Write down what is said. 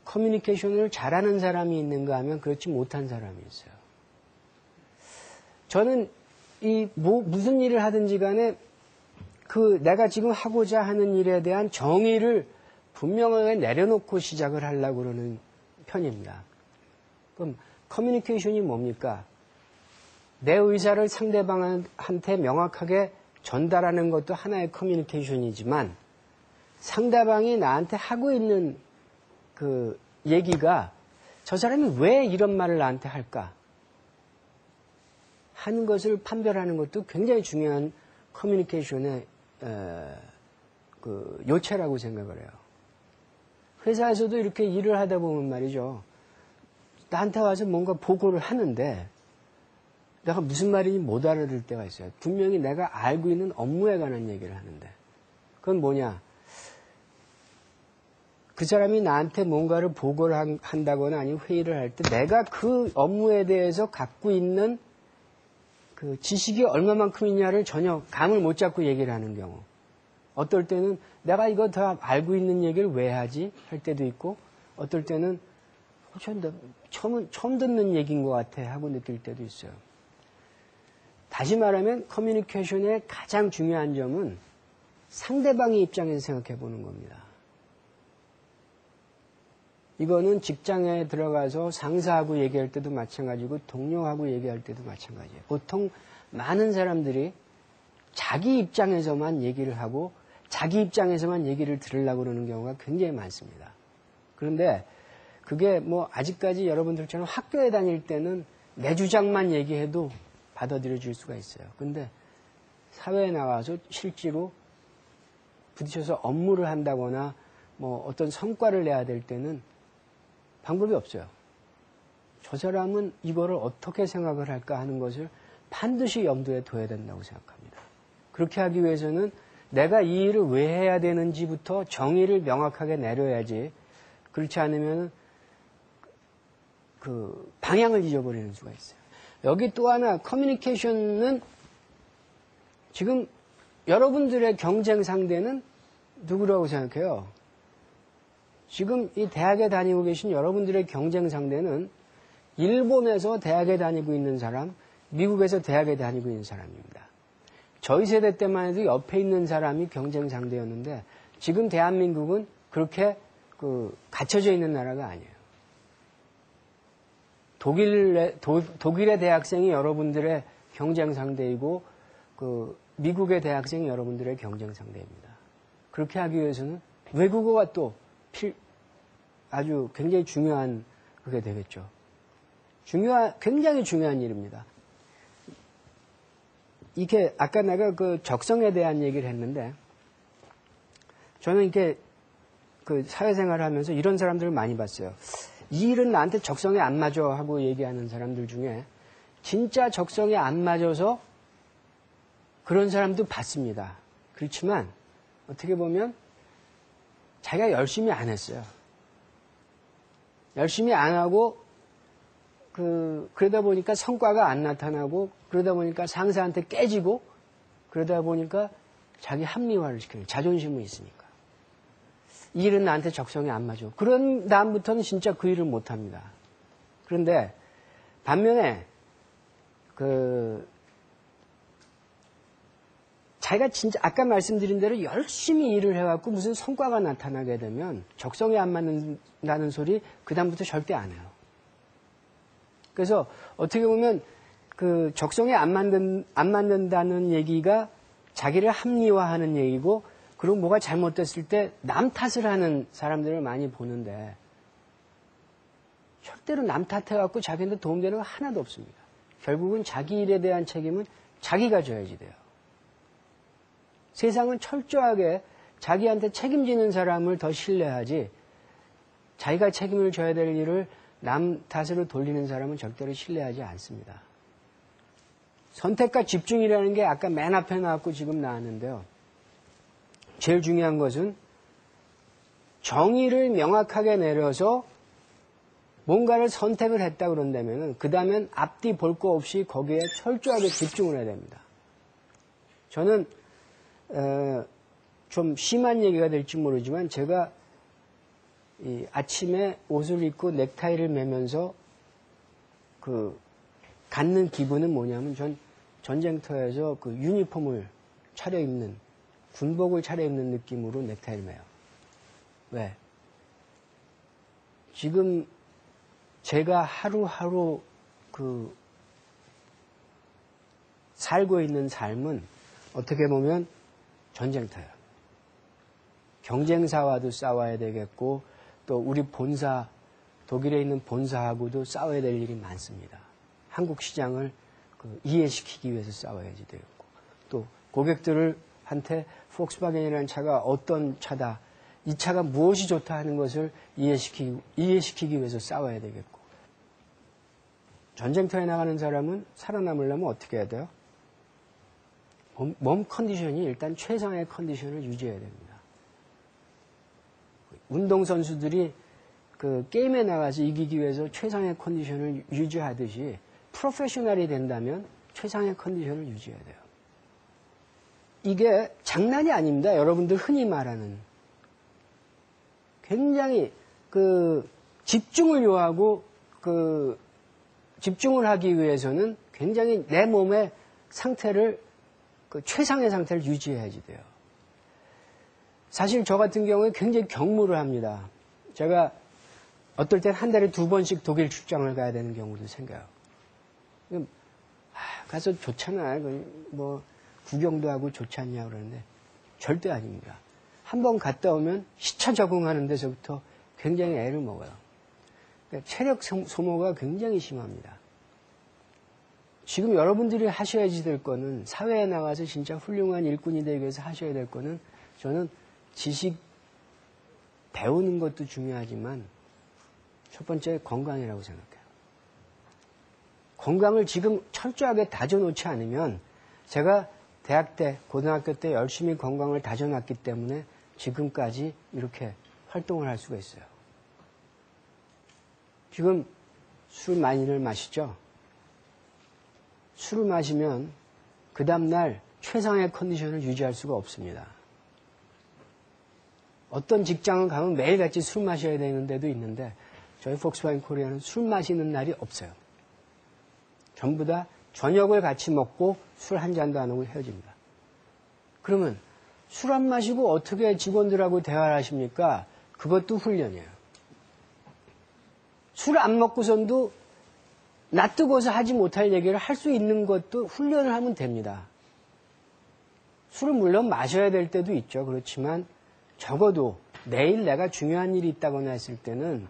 커뮤니케이션을 잘하는 사람이 있는가 하면 그렇지 못한 사람이 있어요. 저는 무슨 일을 하든지 간에 내가 지금 하고자 하는 일에 대한 정의를 분명하게 내려놓고 시작을 하려고 그러는 편입니다. 그럼 커뮤니케이션이 뭡니까? 내 의사를 상대방한테 명확하게 전달하는 것도 하나의 커뮤니케이션이지만 상대방이 나한테 하고 있는 그 얘기가 저 사람이 왜 이런 말을 나한테 할까 하는 것을 판별하는 것도 굉장히 중요한 커뮤니케이션의 그 요체라고 생각을 해요. 회사에서도 이렇게 일을 하다 보면 말이죠. 나한테 와서 뭔가 보고를 하는데 내가 무슨 말인지 못 알아들을 때가 있어요. 분명히 내가 알고 있는 업무에 관한 얘기를 하는데 그건 뭐냐. 그 사람이 나한테 뭔가를 보고를 한다거나 아니면 회의를 할 때 내가 그 업무에 대해서 갖고 있는 그 지식이 얼마만큼 있냐를 전혀 감을 못 잡고 얘기를 하는 경우. 어떨 때는 내가 이거 다 알고 있는 얘기를 왜 하지? 할 때도 있고 어떨 때는 처음 듣는 얘기인 것 같아 하고 느낄 때도 있어요. 다시 말하면 커뮤니케이션의 가장 중요한 점은 상대방의 입장에서 생각해 보는 겁니다. 이거는 직장에 들어가서 상사하고 얘기할 때도 마찬가지고 동료하고 얘기할 때도 마찬가지예요. 보통 많은 사람들이 자기 입장에서만 얘기를 하고 자기 입장에서만 얘기를 들으려고 그러는 경우가 굉장히 많습니다. 그런데 그게 뭐 아직까지 여러분들처럼 학교에 다닐 때는 내 주장만 얘기해도 받아들여 줄 수가 있어요. 근데 사회에 나와서 실제로 부딪혀서 업무를 한다거나 뭐 어떤 성과를 내야 될 때는 방법이 없어요. 저 사람은 이거를 어떻게 생각을 할까 하는 것을 반드시 염두에 둬야 된다고 생각합니다. 그렇게 하기 위해서는 내가 이 일을 왜 해야 되는지부터 정의를 명확하게 내려야지 그렇지 않으면 그 방향을 잊어버리는 수가 있어요. 여기 또 하나 커뮤니케이션은 지금 여러분들의 경쟁 상대는 누구라고 생각해요? 지금 이 대학에 다니고 계신 여러분들의 경쟁 상대는 일본에서 대학에 다니고 있는 사람, 미국에서 대학에 다니고 있는 사람입니다. 저희 세대 때만 해도 옆에 있는 사람이 경쟁 상대였는데 지금 대한민국은 그렇게 갇혀져 있는 나라가 아니에요. 독일의 대학생이 여러분들의 경쟁 상대이고 미국의 대학생이 여러분들의 경쟁 상대입니다. 그렇게 하기 위해서는 외국어가 또 아주 굉장히 중요한 그게 되겠죠. 굉장히 중요한 일입니다. 이게 아까 내가 그 적성에 대한 얘기를 했는데 저는 이렇게 그 사회생활을 하면서 이런 사람들을 많이 봤어요. 이 일은 나한테 적성에 안 맞아 하고 얘기하는 사람들 중에 진짜 적성에 안 맞아서 그런 사람도 봤습니다. 그렇지만 어떻게 보면 자기가 열심히 안 했어요. 열심히 안 하고 그러다 보니까 성과가 안 나타나고 그러다 보니까 상사한테 깨지고 그러다 보니까 자기 합리화를 시키는 자존심이 있으니까. 이 일은 나한테 적성에 안 맞아. 그런 다음부터는 진짜 그 일을 못 합니다. 그런데 반면에 자기가 진짜 아까 말씀드린 대로 열심히 일을 해갖고 무슨 성과가 나타나게 되면 적성에 안 맞는다는 소리 그 다음부터 절대 안 해요. 그래서 어떻게 보면 그 적성에 안 맞는다는 얘기가 자기를 합리화하는 얘기고 그리고 뭐가 잘못됐을 때 남 탓을 하는 사람들을 많이 보는데 절대로 남 탓해갖고 자기한테 도움되는 거 하나도 없습니다. 결국은 자기 일에 대한 책임은 자기가 져야지 돼요. 세상은 철저하게 자기한테 책임지는 사람을 더 신뢰하지 자기가 책임을 져야 될 일을 남 탓으로 돌리는 사람은 절대로 신뢰하지 않습니다. 선택과 집중이라는 게 아까 맨 앞에 나왔고 지금 나왔는데요. 제일 중요한 것은 정의를 명확하게 내려서 뭔가를 선택을 했다 그런다면 그 다음엔 앞뒤 볼 거 없이 거기에 철저하게 집중을 해야 됩니다. 저는 좀 심한 얘기가 될지 모르지만 제가 이 아침에 옷을 입고 넥타이를 매면서 갖는 기분은 뭐냐면 전 전쟁터에서 그 유니폼을 차려입는, 군복을 차려입는 느낌으로 넥타이를 매요. 왜? 지금 제가 하루하루 살고 있는 삶은 어떻게 보면 전쟁터예요. 경쟁사와도 싸워야 되겠고, 또 우리 본사, 독일에 있는 본사하고도 싸워야 될 일이 많습니다. 한국 시장을 이해시키기 위해서 싸워야지 되겠고, 또 고객들한테 폭스바겐이라는 차가 어떤 차다, 이 차가 무엇이 좋다 하는 것을 이해시키기 위해서 싸워야 되겠고, 전쟁터에 나가는 사람은 살아남으려면 어떻게 해야 돼요? 몸 컨디션이 일단 최상의 컨디션을 유지해야 됩니다. 운동선수들이 게임에 나가서 이기기 위해서 최상의 컨디션을 유지하듯이 프로페셔널이 된다면 최상의 컨디션을 유지해야 돼요. 이게 장난이 아닙니다. 여러분들 흔히 말하는. 굉장히 집중을 요하고 집중을 하기 위해서는 굉장히 내 몸의 상태를 최상의 상태를 유지해야지 돼요. 사실 저 같은 경우에 굉장히 경무를 합니다. 제가 어떨 땐 한 달에 2번씩 독일 출장을 가야 되는 경우도 생겨요. 가서 좋잖아. 뭐 구경도 하고 좋지 않냐 그러는데 절대 아닙니다. 한 번 갔다 오면 시차 적응하는 데서부터 굉장히 애를 먹어요. 그러니까 체력 소모가 굉장히 심합니다. 지금 여러분들이 하셔야지 될 거는, 사회에 나가서 진짜 훌륭한 일꾼이 되기 위해서 하셔야 될 거는, 저는 지식 배우는 것도 중요하지만 첫 번째 건강이라고 생각해요. 건강을 지금 철저하게 다져놓지 않으면, 제가 대학 때, 고등학교 때 열심히 건강을 다져놨기 때문에 지금까지 이렇게 활동을 할 수가 있어요. 지금 술 많이들 마시죠? 술을 마시면 그 다음날 최상의 컨디션을 유지할 수가 없습니다. 어떤 직장을 가면 매일같이 술 마셔야 되는 데도 있는데 저희 폭스바겐 코리아는 술 마시는 날이 없어요. 전부 다 저녁을 같이 먹고 술 한 잔도 안 하고 헤어집니다. 그러면 술 안 마시고 어떻게 직원들하고 대화를 하십니까? 그것도 훈련이에요. 술 안 먹고선도 놔두고서 하지 못할 얘기를 할 수 있는 것도 훈련을 하면 됩니다. 술을 물론 마셔야 될 때도 있죠. 그렇지만 적어도 내일 내가 중요한 일이 있다거나 했을 때는